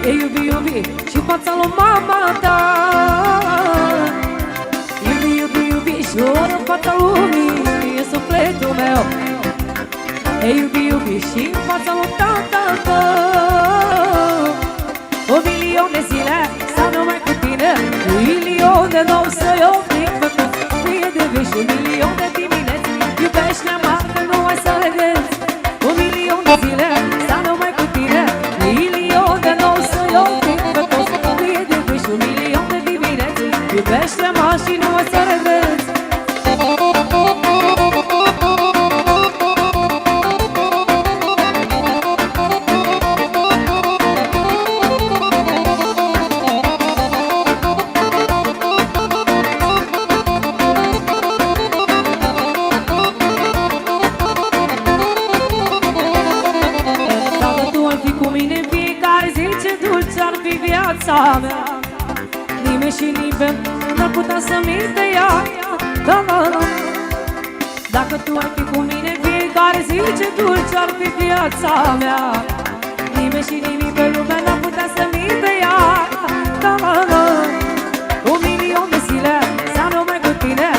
Te iubi, iubi și fața lui mama ta. Iubi, iubi, iubi și ori în fața lumii e sufletul meu. Te iubi, iubi și în fața lui tata tău. 1.000.000 de zile să numai cu tine, 1.000.000 de nou să-i oftic făcut. Mie de veci, 1.000.000 de dimineți, iubește-ne amară, nu ai să regreți. 1.000.000 de zile să numai cu tine, 1.000.000 de nou să-i oftic făcut. Mie de veci, 1.000.000 de dimineți, iubește-mă și nu ai să regreți. Viața mea, nimeni și nimeni n-ar putea să-mi pe ea. Da, da, da. Dacă tu ai fi cu mine fiecare zi, ce dulce ar fi viața mea. Nimeni și nimeni pe lume n-ar putea să-mi pe ea. Da, da, da. 1.000.000 de zile să numai cu tine,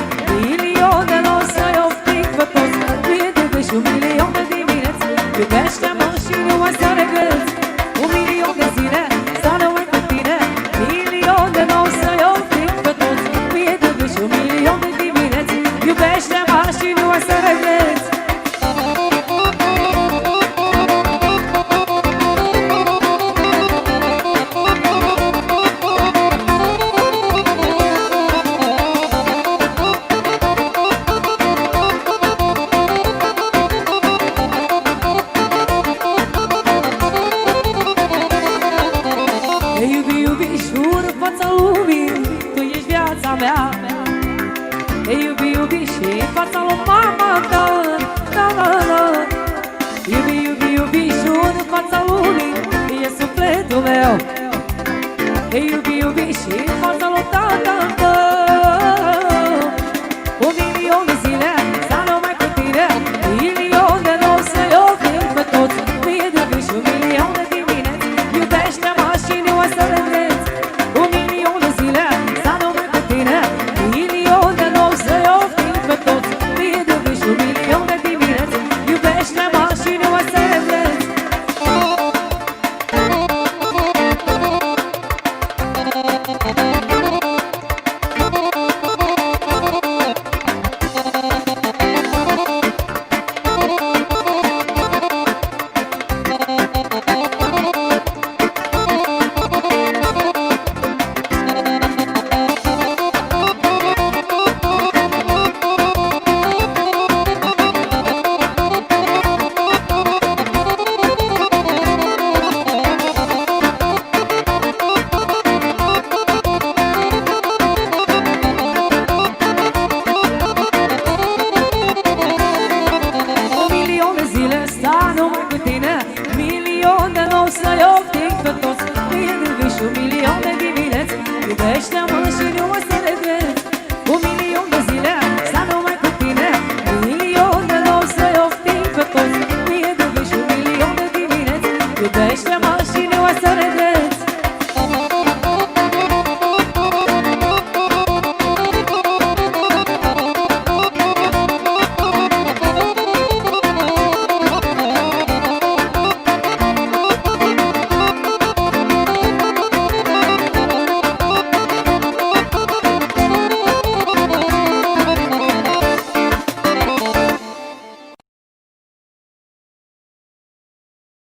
1.000.000 de nou să-i oftic pe toți. Mie de veci, 1.000.000 de dimineți, iubește-mă și nu mai să regreți. 1.000.000 de zile să numai cu tine, 1.000.000 de nou să-i oftic pe toți. Mie de veci, 1.000.000 de dimineți, iubește-mă și nu mai să regreți.